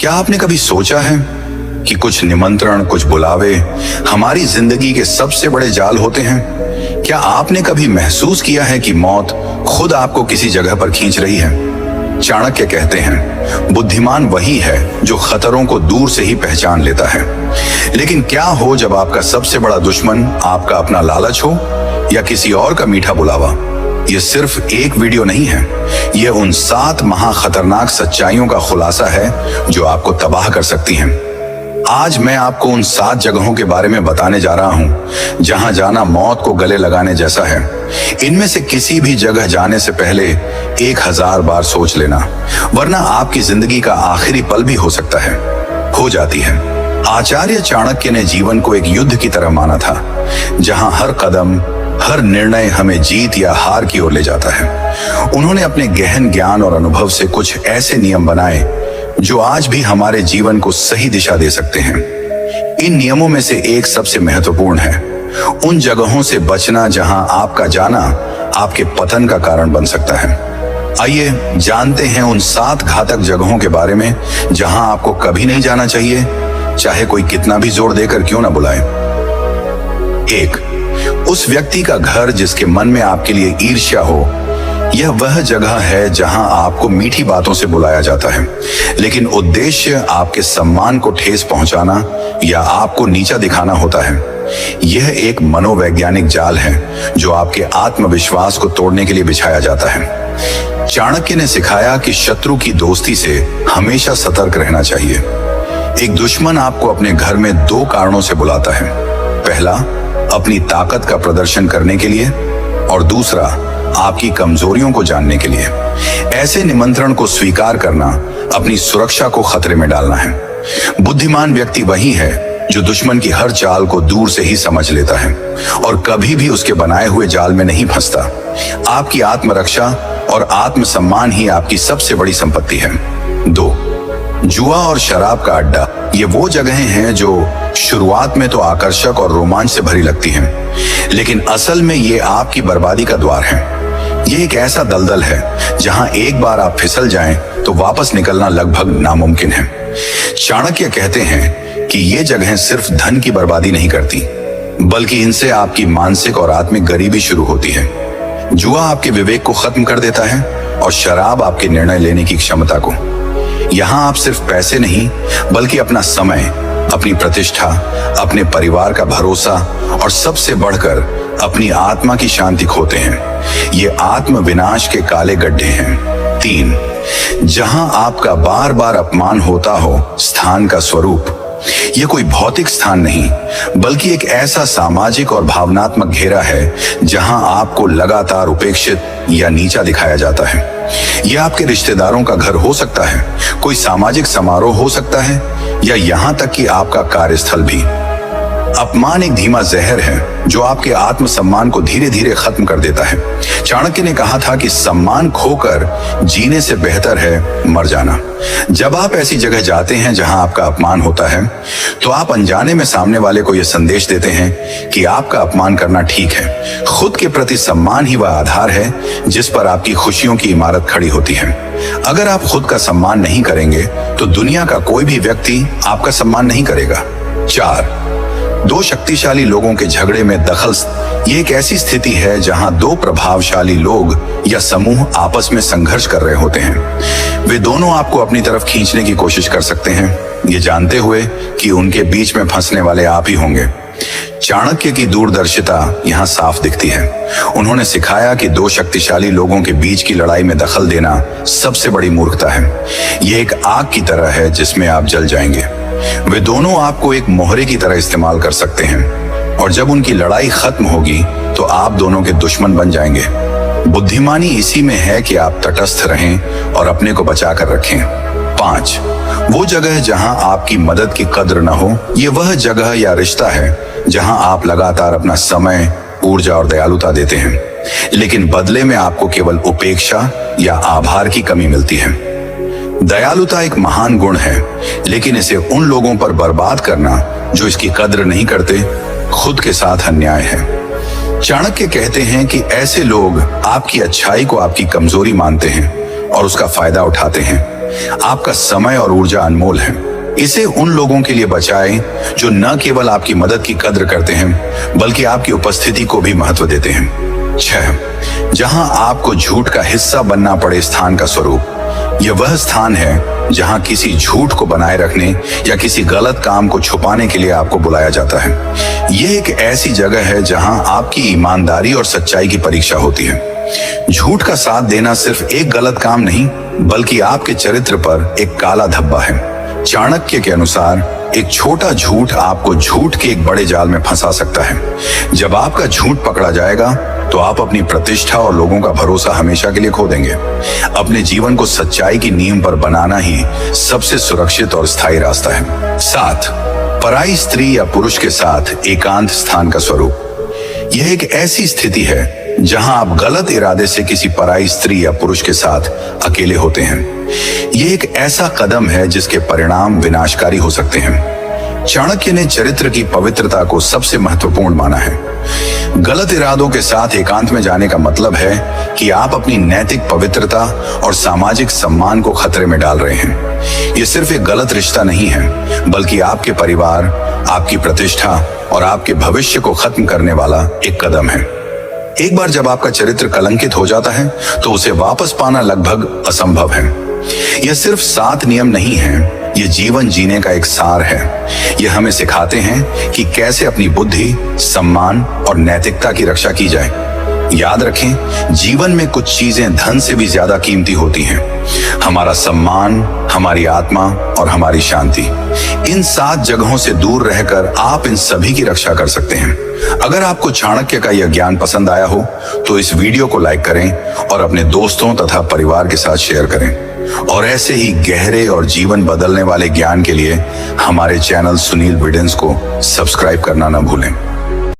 क्या आपने कभी सोचा है कि कुछ निमंत्रण, कुछ बुलावे हमारी जिंदगी के सबसे बड़े जाल होते हैं? क्या आपने कभी महसूस किया है कि मौत खुद आपको किसी जगह पर खींच रही है? चाणक्य कहते हैं, बुद्धिमान वही है जो खतरों को दूर से ही पहचान लेता है। लेकिन क्या हो जब आपका सबसे बड़ा दुश्मन आपका अपना लालच हो या किसी और का मीठा बुलावा? ये सिर्फ एक वीडियो नहीं है, ये उन 7 महा खतरनाक सच्चाइयों का खुलासा है जो आपको तबाह कर सकती हैं। आज मैं आपको उन 7 जगहों के बारे में बताने जा रहा हूं जहां जाना मौत को गले लगाने जैसा है। इनमें से किसी भी जगह जाने से पहले 1000 बार सोच लेना, वरना आपकी जिंदगी का आखिरी पल भी हो सकता है, हो जाती है। आचार्य चाणक्य ने जीवन को एक युद्ध की तरह माना था, जहां हर कदम, हर निर्णय हमें जीत या हार की ओर ले जाता है। उन्होंने अपने गहन ज्ञान और अनुभव से कुछ ऐसे नियम बनाए जो आज भी हमारे जीवन को सही दिशा दे सकते हैं। इन नियमों में से एक सबसे महत्वपूर्ण है, उन जगहों से बचना जहां आपका जाना आपके पतन का कारण बन सकता है। आइए जानते हैं उन 7 घातक जगहों के बारे में जहां आपको कभी नहीं जाना चाहिए, चाहे कोई कितना भी जोर देकर क्यों ना बुलाए। 1, उस व्यक्ति का घर जिसके मन में आपके लिए ईर्ष्या हो। यह वह जगह है जहां आपको मीठी बातों से बुलाया जाता है, लेकिन उद्देश्य आपके सम्मान को ठेस पहुंचाना या आपको नीचा दिखाना होता है। यह एक मनोवैज्ञानिक जाल है जो आपके आत्मविश्वास को तोड़ने के लिए बिछाया जाता है। चाणक्य ने सिखाया कि शत्रु की दोस्ती से हमेशा सतर्क रहना चाहिए। एक दुश्मन आपको अपने घर में 2 कारणों से बुलाता है। पहला, अपनी ताकत का प्रदर्शन करने के लिए, और दूसरा, आपकी कमजोरियों को जानने के लिए। ऐसे निमंत्रण को स्वीकार करना अपनी सुरक्षा को खतरे में डालना है। बुद्धिमान व्यक्ति वही है जो दुश्मन की हर चाल को दूर से ही समझ लेता है और कभी भी उसके बनाए हुए जाल में नहीं फंसता। आपकी आत्मरक्षा और आत्मसम्मान ही आपकी सबसे बड़ी संपत्ति है। 2, जुआ और शराब का अड्डा। ये वो जगहें हैं जो शुरुआत में तो आकर्षक और रोमांच से भरी लगती हैं, लेकिन असल में ये आपकी बर्बादी का द्वार है। ये एक ऐसा दलदल है जहां एक बार आप फिसल जाएं तो वापस निकलना लगभग नामुमकिन है। चाणक्य कहते हैं कि ये जगहें सिर्फ धन की बर्बादी नहीं करती, बल्कि इनसे आपकी मानसिक और आत्मिक गरीबी शुरू होती है। जुआ आपके विवेक को खत्म कर देता है और शराब आपके निर्णय लेने की क्षमता को। यहाँ आप सिर्फ पैसे नहीं, बल्कि अपना समय, अपनी प्रतिष्ठा, अपने परिवार का भरोसा और सबसे बढ़कर अपनी आत्मा की शांति खोते हैं। ये आत्म विनाश के काले गड्ढे हैं। 3, जहां आपका बार बार अपमान होता हो स्थान का स्वरूप। ये कोई भौतिक स्थान नहीं, बल्कि एक ऐसा सामाजिक और भावनात्मक घेरा है जहां आपको लगातार उपेक्षित या नीचा दिखाया जाता है। यह आपके रिश्तेदारों का घर हो सकता है, कोई सामाजिक समारोह हो सकता है, या यहां तक कि आपका कार्यस्थल भी। अपमान एक धीमा जहर है जो आपके आत्मसम्मान को धीरे धीरे खत्म कर देता है। चाणक्य ने कहा था कि सम्मान खोकर जीने से बेहतर है मर जाना। जब आप ऐसी जगह जाते हैं जहां आपका अपमान होता है, तो आप अनजाने में सामने वाले को यह संदेश देते हैं कि आपका अपमान करना ठीक है। खुद के प्रति सम्मान ही वह आधार है जिस पर आपकी खुशियों की इमारत खड़ी होती है। अगर आप खुद का सम्मान नहीं करेंगे तो दुनिया का कोई भी व्यक्ति आपका सम्मान नहीं करेगा। 4, 2 शक्तिशाली लोगों के झगड़े में दखल। ये एक ऐसी स्थिति है जहां 2 प्रभावशाली लोग या समूह आपस में संघर्ष कर रहे होते हैं। वे दोनों आपको अपनी तरफ खींचने की कोशिश कर सकते हैं, ये जानते हुए कि उनके बीच में फंसने वाले आप ही होंगे। चाणक्य की दूरदर्शिता यहाँ साफ दिखती है। उन्होंने सिखाया कि 2 शक्तिशाली लोगों के बीच की लड़ाई में दखल देना सबसे बड़ी मूर्खता है। ये एक आग की तरह है जिसमें आप जल जाएंगे। वे दोनों आपको एक मोहरे की तरह इस्तेमाल कर सकते हैं, और जब उनकी लड़ाई खत्म होगी तो आप दोनों के दुश्मन बन जाएंगे। बुद्धिमानी इसी में है कि आप तटस्थ रहें और अपने को बचा कर रखें। 5, वो जगह जहां आपकी मदद की कद्र न हो। ये वह जगह या रिश्ता है जहां आप लगातार अपना समय, ऊर्जा और दयालुता देते हैं, लेकिन बदले में आपको केवल उपेक्षा या आभार की कमी मिलती है। दयालुता एक महान गुण है, लेकिन इसे उन लोगों पर बर्बाद करना जो इसकी कद्र नहीं करते, खुद के साथ अन्याय है। चाणक्य कहते हैं कि ऐसे लोग आपकी अच्छाई को आपकी कमजोरी मानते हैं और उसका फायदा उठाते हैं। आपका समय और ऊर्जा अनमोल है। इसे उन लोगों के लिए बचाएं जो न केवल आपकी मदद की कद्र करते हैं बल्कि आपकी उपस्थिति को भी महत्व देते हैं। 6. जहां आपको झूठ का हिस्सा बनना पड़े स्थान का स्वरूप। यह वह स्थान है जहां किसी झूठ को बनाए रखने या किसी गलत काम को छुपाने के लिए आपको बुलाया जाता है। यह एक ऐसी जगह है जहां आपकी ईमानदारी और सच्चाई की परीक्षा होती है। झूठ का साथ देना सिर्फ एक गलत काम नहीं बल्कि आपके चरित्र पर एक काला धब्बा है। चाणक्य के अनुसार एक छोटा झूठ आपको झूठ के एक बड़े जाल में फंसा सकता है। जब आपका झूठ पकड़ा जाएगा तो आप अपनी प्रतिष्ठा और लोगों का भरोसा हमेशा के लिए खो देंगे। अपने जीवन को सच्चाई की नींव पर बनाना ही सबसे सुरक्षित और स्थायी रास्ता है। 7. पराई स्त्री या पुरुष के साथ एकांत स्थान का स्वरूप। यह एक ऐसी स्थिति है जहां आप गलत इरादे से किसी पराई स्त्री या पुरुष के साथ अकेले होते हैं। यह एक ऐसा कदम है जिसके परिणाम विनाशकारी हो सकते हैं। चाणक्य ने चरित्र की पवित्रता को सबसे महत्वपूर्ण माना है। गलत इरादों के साथ एकांत में जाने का मतलब है कि आप अपनी नैतिक पवित्रता और सामाजिक सम्मान को खतरे में डाल रहे हैं। यह सिर्फ एक गलत रिश्ता नहीं है बल्कि आपके परिवार, आपकी प्रतिष्ठा और आपके भविष्य को खत्म करने वाला एक कदम है। एक बार जब आपका चरित्र कलंकित हो जाता है तो उसे वापस पाना लगभग असंभव है। यह सिर्फ 7 नियम नहीं है, यह जीवन जीने का एक सार है। यह हमें सिखाते हैं कि कैसे अपनी बुद्धि, सम्मान और नैतिकता की रक्षा की जाए। याद रखें, जीवन में कुछ चीजें धन से भी ज्यादा कीमती होती हैं। हमारा सम्मान, हमारी आत्मा और हमारी शांति। इन 7 जगहों से दूर रहकर आप इन सभी की रक्षा कर सकते हैं। अगर आपको चाणक्य का यह ज्ञान पसंद आया हो तो इस वीडियो को लाइक करें और अपने दोस्तों तथा परिवार के साथ शेयर करें। और ऐसे ही गहरे और जीवन बदलने वाले ज्ञान के लिए हमारे चैनल सुनील विडेंस को सब्सक्राइब करना न भूलें।